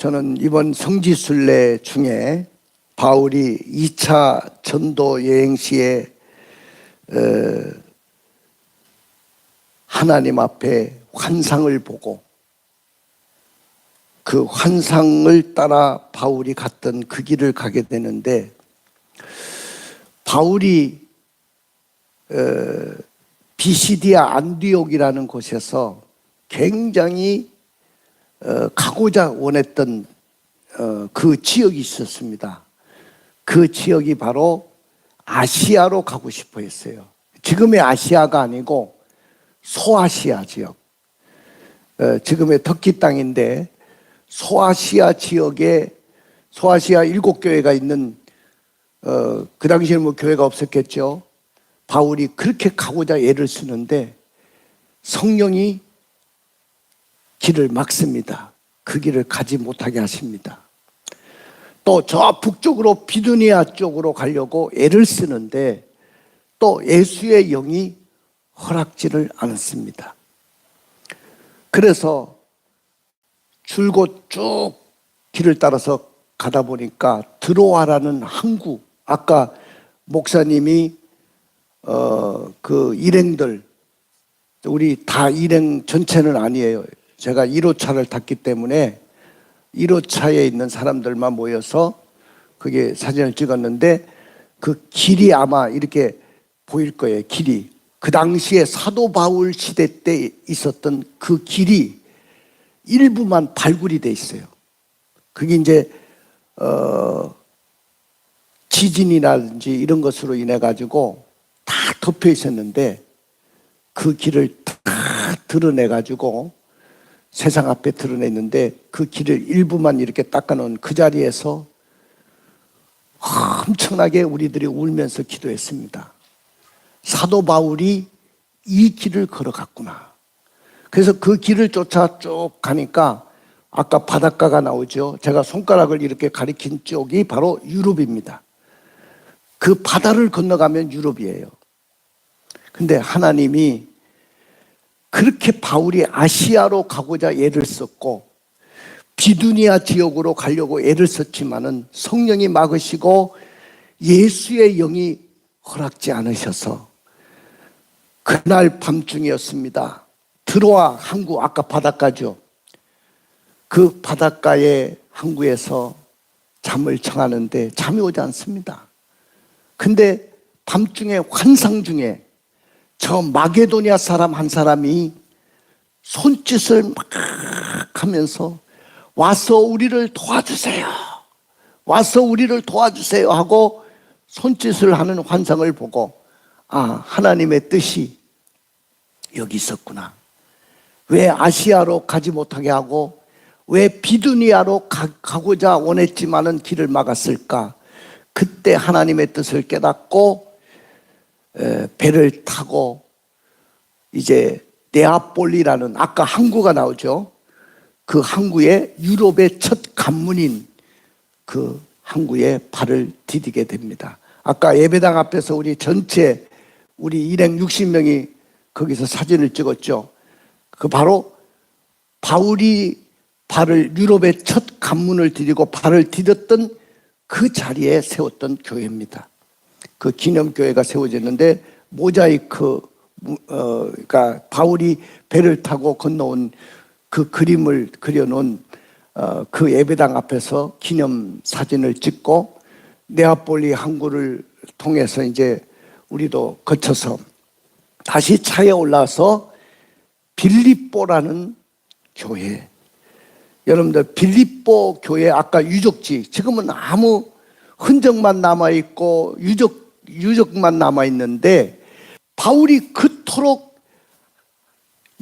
저는 이번 성지순례 중에 바울이 2차 전도 여행 시에 하나님 앞에 환상을 보고 그 환상을 따라 바울이 갔던 그 길을 가게 되는데, 바울이 비시디아 안디옥이라는 곳에서 굉장히 가고자 원했던 그 지역이 있었습니다. 그 지역이 바로 아시아로 가고 싶어 했어요. 지금의 아시아가 아니고 소아시아 지역, 지금의 터키 땅인데 소아시아 지역에 소아시아 7교회가 있는, 그 당시에는 뭐 교회가 없었겠죠. 바울이 그렇게 가고자 애를 쓰는데 성령이 길을 막습니다. 그 길을 가지 못하게 하십니다. 또 저 북쪽으로 비두니아 쪽으로 가려고 애를 쓰는데 또 예수의 영이 허락지를 않았습니다. 그래서 줄곧 쭉 길을 따라서 가다 보니까 드로아라는 항구, 아까 목사님이 그 일행들, 우리 다 일행 전체는 아니에요. 제가 1호차를 탔기 때문에 1호차에 있는 사람들만 모여서 그게 사진을 찍었는데, 그 길이 아마 이렇게 보일 거예요. 길이 그 당시에 사도 바울 시대 때 있었던 그 길이 일부만 발굴이 돼 있어요. 그게 이제 지진이라든지 이런 것으로 인해 가지고 다 덮여 있었는데, 그 길을 다 드러내 가지고 세상 앞에 드러냈는데, 그 길을 일부만 이렇게 닦아놓은 그 자리에서 엄청나게 우리들이 울면서 기도했습니다. 사도 바울이 이 길을 걸어갔구나. 그래서 그 길을 쫓아 쭉 가니까 아까 바닷가가 나오죠. 제가 손가락을 이렇게 가리킨 쪽이 바로 유럽입니다. 그 바다를 건너가면 유럽이에요. 근데 하나님이 그렇게 바울이 아시아로 가고자 애를 썼고 비두니아 지역으로 가려고 애를 썼지만은 성령이 막으시고 예수의 영이 허락지 않으셔서 그날 밤중이었습니다. 드로아 항구, 아까 바닷가죠. 그 바닷가의 항구에서 잠을 청하는데 잠이 오지 않습니다. 근데 밤중에 환상 중에 저 마게도니아 사람 한 사람이 손짓을 막 하면서 와서 우리를 도와주세요, 와서 우리를 도와주세요 하고 손짓을 하는 환상을 보고, 아, 하나님의 뜻이 여기 있었구나. 왜 아시아로 가지 못하게 하고 왜 비두니아로 가고자 원했지만은 길을 막았을까? 그때 하나님의 뜻을 깨닫고 배를 타고 이제 네아폴리라는, 아까 항구가 나오죠. 그 항구에 유럽의 첫 관문인 그 항구에 발을 디디게 됩니다. 아까 예배당 앞에서 우리 전체 우리 일행 60명이 거기서 사진을 찍었죠. 그 바로 바울이 발을 유럽의 첫 관문을 디디고 발을 디뎠던 그 자리에 세웠던 교회입니다. 그 기념교회가 세워졌는데 모자이크, 그러니까 바울이 배를 타고 건너온 그 그림을 그려놓은 그 예배당 앞에서 기념 사진을 찍고, 네아폴리 항구를 통해서 이제 우리도 거쳐서 다시 차에 올라와서 빌립보라는 교회, 여러분들 빌립보 교회, 아까 유적지, 지금은 아무 흔적만 남아있고 유적만 남아있는데, 바울이 그토록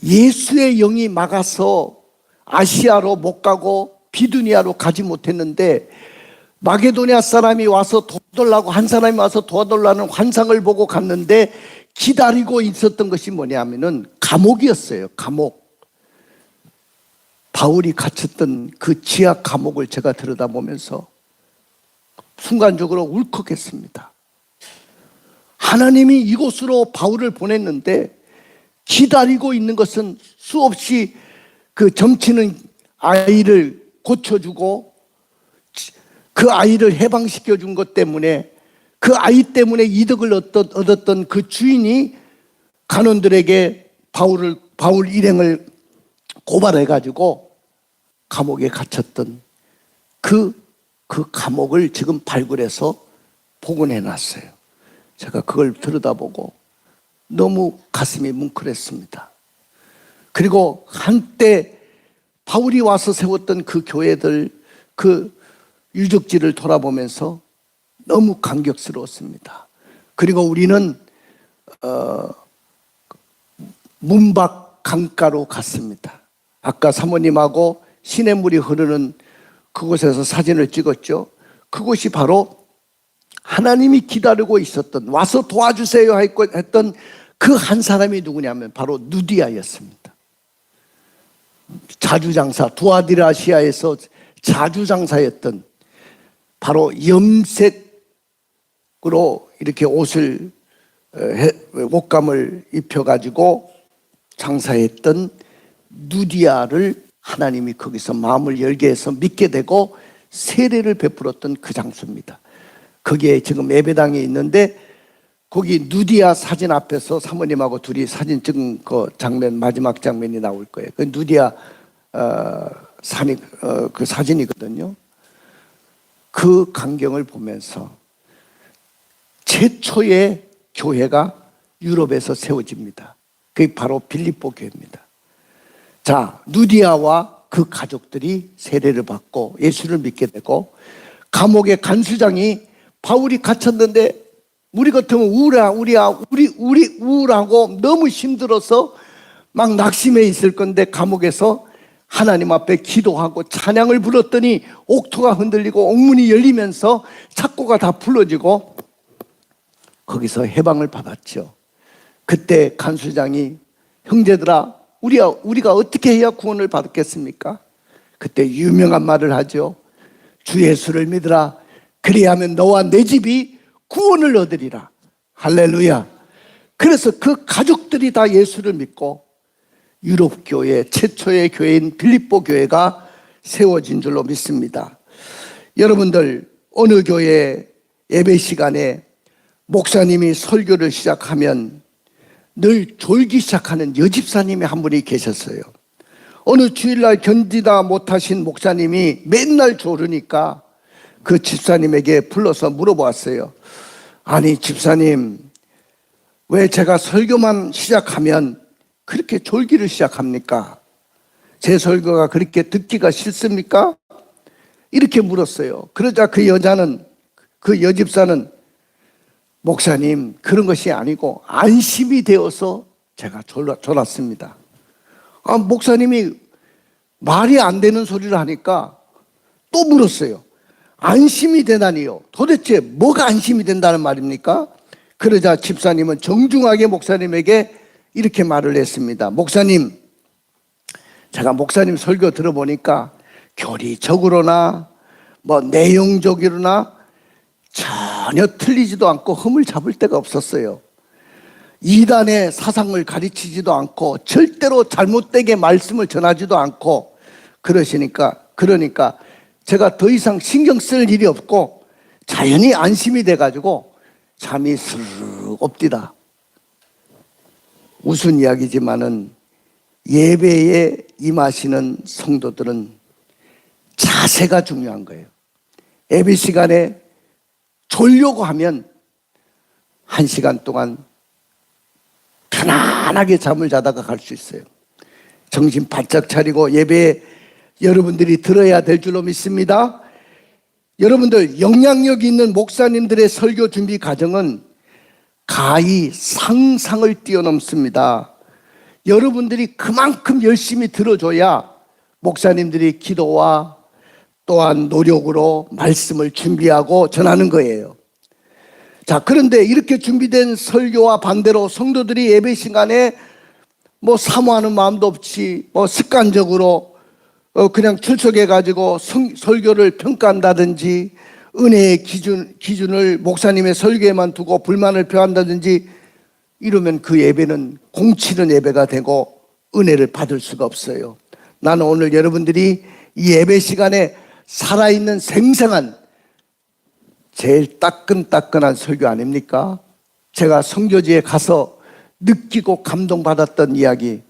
예수의 영이 막아서 아시아로 못 가고 비두니아로 가지 못했는데, 마게도니아 사람이 와서 도와달라고, 한 사람이 와서 도와달라는 환상을 보고 갔는데 기다리고 있었던 것이 뭐냐면은 감옥이었어요. 감옥. 바울이 갇혔던 그 지하 감옥을 제가 들여다보면서 순간적으로 울컥했습니다. 하나님이 이곳으로 바울을 보냈는데 기다리고 있는 것은 수없이 그 점치는 아이를 고쳐주고 그 아이를 해방시켜 준 것 때문에, 그 아이 때문에 이득을 얻었던 그 주인이 간원들에게 바울 일행을 고발해가지고 감옥에 갇혔던 그 감옥을 지금 발굴해서 복원해 놨어요. 제가 그걸 들여다보고 너무 가슴이 뭉클했습니다. 그리고 한때 바울이 와서 세웠던 그 교회들, 그 유적지를 돌아보면서 너무 감격스러웠습니다. 그리고 우리는 문밖 강가로 갔습니다. 아까 사모님하고 시냇물이 흐르는 그곳에서 사진을 찍었죠. 그곳이 바로 하나님이 기다리고 있었던, 와서 도와주세요 했던 그 한 사람이 누구냐면 바로 누디아였습니다. 자주장사, 두아디라시아에서 자주장사였던, 바로 염색으로 이렇게 옷을, 옷감을 입혀가지고 장사했던 누디아를 하나님이 거기서 마음을 열게 해서 믿게 되고 세례를 베풀었던 그 장소입니다. 거기에 지금 예배당에 있는데, 거기 누디아 사진 앞에서 사모님하고 둘이 사진 찍은 그 장면, 마지막 장면이 나올 거예요. 그 누디아 산이 그 사진이거든요. 그 광경을 보면서 최초의 교회가 유럽에서 세워집니다. 그게 바로 빌립보 교회입니다. 자, 누디아와 그 가족들이 세례를 받고 예수를 믿게 되고, 감옥의 간수장이 바울이 갇혔는데 우리 같으면 우울하고 너무 힘들어서 막 낙심해 있을 건데, 감옥에서 하나님 앞에 기도하고 찬양을 불렀더니 옥토가 흔들리고 옥문이 열리면서 착고가 다 풀어지고 거기서 해방을 받았죠. 그때 간수장이, 형제들아, 우리가 어떻게 해야 구원을 받겠습니까? 그때 유명한 말을 하죠. 주 예수를 믿으라. 그리하면 너와 내 집이 구원을 얻으리라. 할렐루야. 그래서 그 가족들이 다 예수를 믿고 유럽 교회, 최초의 교회인 빌립보 교회가 세워진 줄로 믿습니다. 여러분들, 어느 교회 예배 시간에 목사님이 설교를 시작하면 늘 졸기 시작하는 여집사님이 한 분이 계셨어요. 어느 주일날 견디다 못하신 목사님이 맨날 졸으니까 그 집사님에게 불러서 물어보았어요. 아니 집사님, 왜 제가 설교만 시작하면 그렇게 졸기를 시작합니까? 제 설교가 그렇게 듣기가 싫습니까? 이렇게 물었어요. 그러자 그 여집사는 목사님, 그런 것이 아니고 안심이 되어서 제가 졸았습니다. 목사님이 말이 안 되는 소리를 하니까 또 물었어요. 안심이 되다니요? 도대체 뭐가 안심이 된다는 말입니까? 그러자 집사님은 정중하게 목사님에게 이렇게 말을 했습니다. 목사님, 제가 목사님 설교 들어보니까 교리적으로나 내용적으로나 전혀 틀리지도 않고 흠을 잡을 데가 없었어요. 이단의 사상을 가르치지도 않고 절대로 잘못되게 말씀을 전하지도 않고 그러니까 제가 더 이상 신경 쓸 일이 없고 자연히 안심이 돼가지고 잠이 스르륵 옵디다. 웃은 이야기지만은 예배에 임하시는 성도들은 자세가 중요한 거예요. 예배 시간에 졸려고 하면 1시간 동안 편안하게 잠을 자다가 갈 수 있어요. 정신 바짝 차리고 예배에 여러분들이 들어야 될 줄로 믿습니다. 여러분들, 영향력 있는 목사님들의 설교 준비 과정은 가히 상상을 뛰어넘습니다. 여러분들이 그만큼 열심히 들어줘야 목사님들이 기도와 또한 노력으로 말씀을 준비하고 전하는 거예요. 자, 그런데 이렇게 준비된 설교와 반대로 성도들이 예배 시간에 사모하는 마음도 없이 습관적으로 그냥 출석해가지고 설교를 평가한다든지, 은혜의 기준을 목사님의 설교에만 두고 불만을 표한다든지 이러면 그 예배는 공치는 예배가 되고 은혜를 받을 수가 없어요. 나는 오늘 여러분들이 이 예배 시간에 살아있는 생생한 제일 따끈따끈한 설교 아닙니까? 제가 선교지에 가서 느끼고 감동받았던 이야기.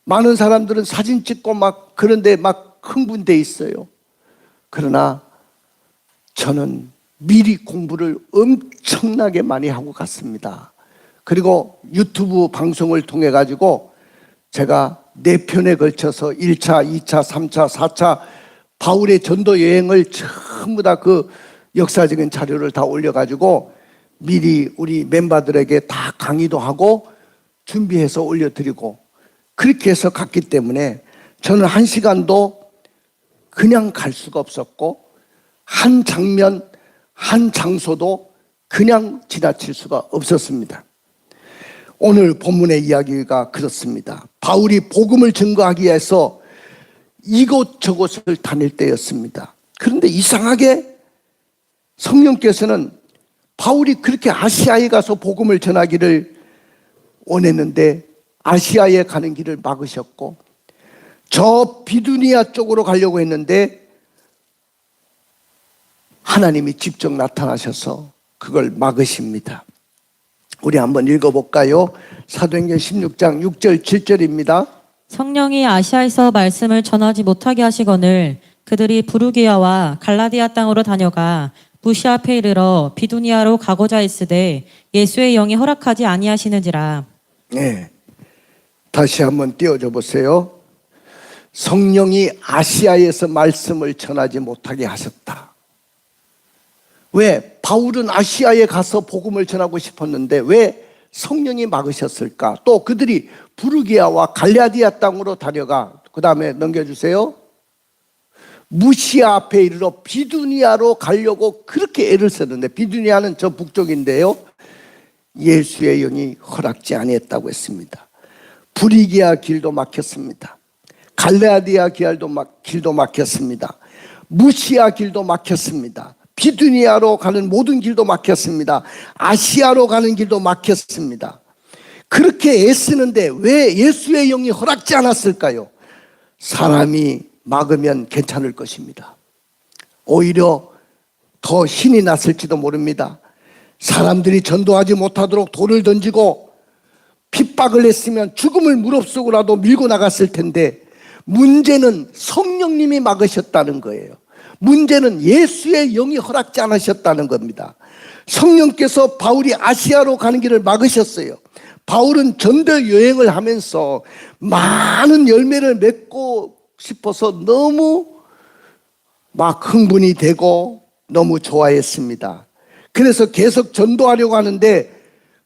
많은 사람들은 사진 찍고 막 그런데 막 흥분돼 있어요. 그러나 저는 미리 공부를 엄청나게 많이 하고 갔습니다. 그리고 유튜브 방송을 통해 가지고 제가 4편에 걸쳐서 1차, 2차, 3차, 4차 바울의 전도 여행을 전부 다 그 역사적인 자료를 다 올려가지고 미리 우리 멤버들에게 다 강의도 하고 준비해서 올려드리고 그렇게 해서 갔기 때문에 저는 한 시간도 그냥 갈 수가 없었고 한 장면, 한 장소도 그냥 지나칠 수가 없었습니다. 오늘 본문의 이야기가 그렇습니다. 바울이 복음을 증거하기 위해서 이곳저곳을 다닐 때였습니다. 그런데 이상하게 성령께서는 바울이 그렇게 아시아에 가서 복음을 전하기를 원했는데 아시아에 가는 길을 막으셨고 저 비두니아 쪽으로 가려고 했는데 하나님이 직접 나타나셔서 그걸 막으십니다. 우리 한번 읽어볼까요? 사도행전 16장 6절 7절입니다. 성령이 아시아에서 말씀을 전하지 못하게 하시거늘 그들이 부르기아와 갈라디아 땅으로 다녀가 무시 앞에 이르러 비두니아로 가고자 했으되 예수의 영이 허락하지 아니하시는지라. 네, 다시 한번 띄워줘 보세요. 성령이 아시아에서 말씀을 전하지 못하게 하셨다. 왜? 바울은 아시아에 가서 복음을 전하고 싶었는데 왜 성령이 막으셨을까? 또 그들이 부르기아와 갈라디아 땅으로 다녀가 그 다음에 넘겨주세요. 무시아 앞에 이르러 비두니아로 가려고 그렇게 애를 썼는데 비두니아는 저 북쪽인데요. 예수의 영이 허락지 아니했다고 했습니다. 부리기아 길도 막혔습니다. 갈라디아 길도 막혔습니다. 무시아 길도 막혔습니다. 비두니아로 가는 모든 길도 막혔습니다. 아시아로 가는 길도 막혔습니다. 그렇게 애쓰는데 왜 예수의 영이 허락지 않았을까요? 사람이 막으면 괜찮을 것입니다. 오히려 더 신이 났을지도 모릅니다. 사람들이 전도하지 못하도록 돌을 던지고 핍박을 했으면 죽음을 무릅쓰고라도 밀고 나갔을 텐데 문제는 성령님이 막으셨다는 거예요. 문제는 예수의 영이 허락지 않으셨다는 겁니다. 성령께서 바울이 아시아로 가는 길을 막으셨어요. 바울은 전도 여행을 하면서 많은 열매를 맺고 싶어서 너무 막 흥분이 되고 너무 좋아했습니다. 그래서 계속 전도하려고 하는데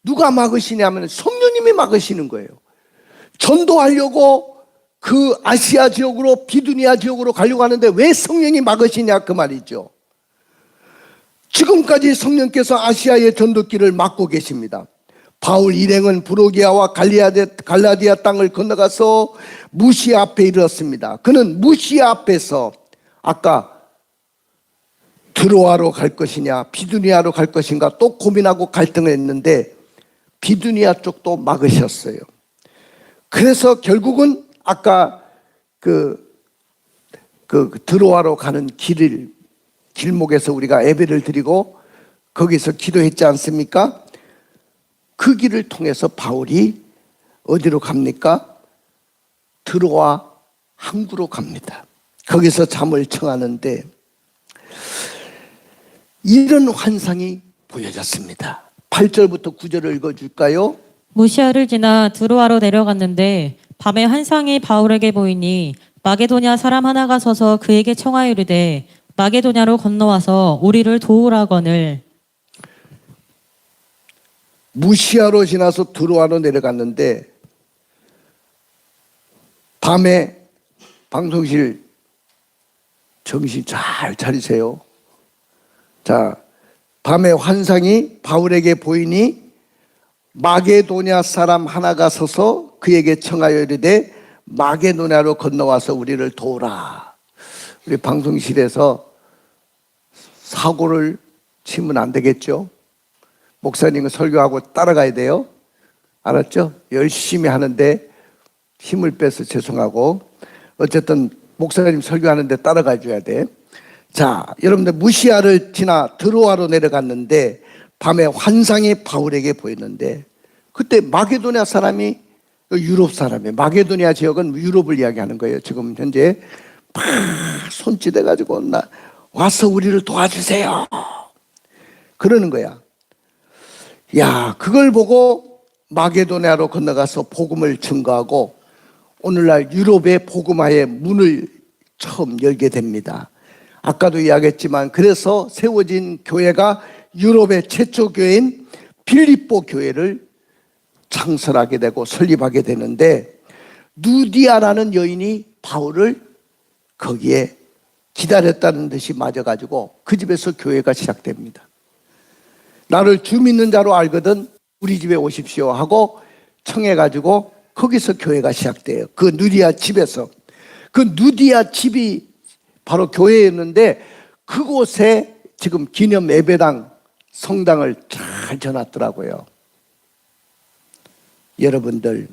누가 막으시냐면 성령님이 막으시는 거예요. 전도하려고 그 아시아 지역으로 비두니아 지역으로 가려고 하는데 왜 성령이 막으시냐 그 말이죠. 지금까지 성령께서 아시아의 전도길을 막고 계십니다. 바울 일행은 부르기아와 갈라디아 땅을 건너가서 무시아 앞에 이르렀습니다. 그는 무시아 앞에서 아까 드로아로 갈 것이냐 비두니아로 갈 것인가 또 고민하고 갈등을 했는데 비두니아 쪽도 막으셨어요. 그래서 결국은 아까 그 드로아로 가는 길목에서 우리가 예배를 드리고 거기서 기도했지 않습니까? 그 길을 통해서 바울이 어디로 갑니까? 드로아 항구로 갑니다. 거기서 잠을 청하는데 이런 환상이 보여졌습니다. 8절부터 9절을 읽어줄까요? 무시아를 지나 드로아로 내려갔는데 밤에 환상이 바울에게 보이니 마게도냐 사람 하나가 서서 그에게 청하여 이르되 마게도냐로 건너와서 우리를 도우라거늘. 무시아로 지나서 드로아로 내려갔는데 밤에 방송실 정신 잘 차리세요. 자, 밤에 환상이 바울에게 보이니 마게도냐 사람 하나가 서서 그에게 청하여 이르되 마게도냐로 건너와서 우리를 도우라. 우리 방송실에서 사고를 치면 안 되겠죠? 목사님은 설교하고 따라가야 돼요. 알았죠? 열심히 하는데 힘을 빼서 죄송하고 어쨌든 목사님 설교하는데 따라가 줘야 돼. 자, 여러분들 무시아를 지나 드로아로 내려갔는데 밤에 환상이 바울에게 보였는데 그때 마게도냐 사람이 유럽 사람이에요. 마게도냐 지역은 유럽을 이야기하는 거예요. 지금 현재 막 손짓해 가지고 와서 우리를 도와주세요. 그러는 거야. 야, 그걸 보고 마게도냐로 건너가서 복음을 증거하고 오늘날 유럽의 복음화의 문을 처음 열게 됩니다. 아까도 이야기했지만 그래서 세워진 교회가 유럽의 최초 교회인 빌립보 교회를 창설하게 되고 설립하게 되는데 누디아라는 여인이 바울을 거기에 기다렸다는 듯이 맞아가지고 그 집에서 교회가 시작됩니다. 나를 주 믿는 자로 알거든 우리 집에 오십시오 하고 청해가지고 거기서 교회가 시작돼요. 그 누디아 집에서. 그 누디아 집이 바로 교회였는데 그곳에 지금 기념 예배당 성당을 잘 져놨더라고요. 여러분들,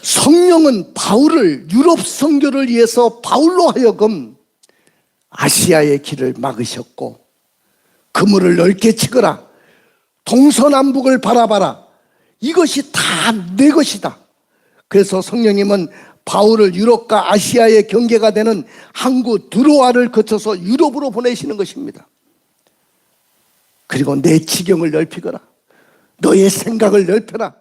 성령은 바울을 유럽 선교를 위해서 바울로 하여금 아시아의 길을 막으셨고 그물을 넓게 치거라, 동서남북을 바라봐라, 이것이 다 내 것이다. 그래서 성령님은 바울을 유럽과 아시아의 경계가 되는 항구 드로아를 거쳐서 유럽으로 보내시는 것입니다. 그리고 내 지경을 넓히거라, 너의 생각을 넓혀라,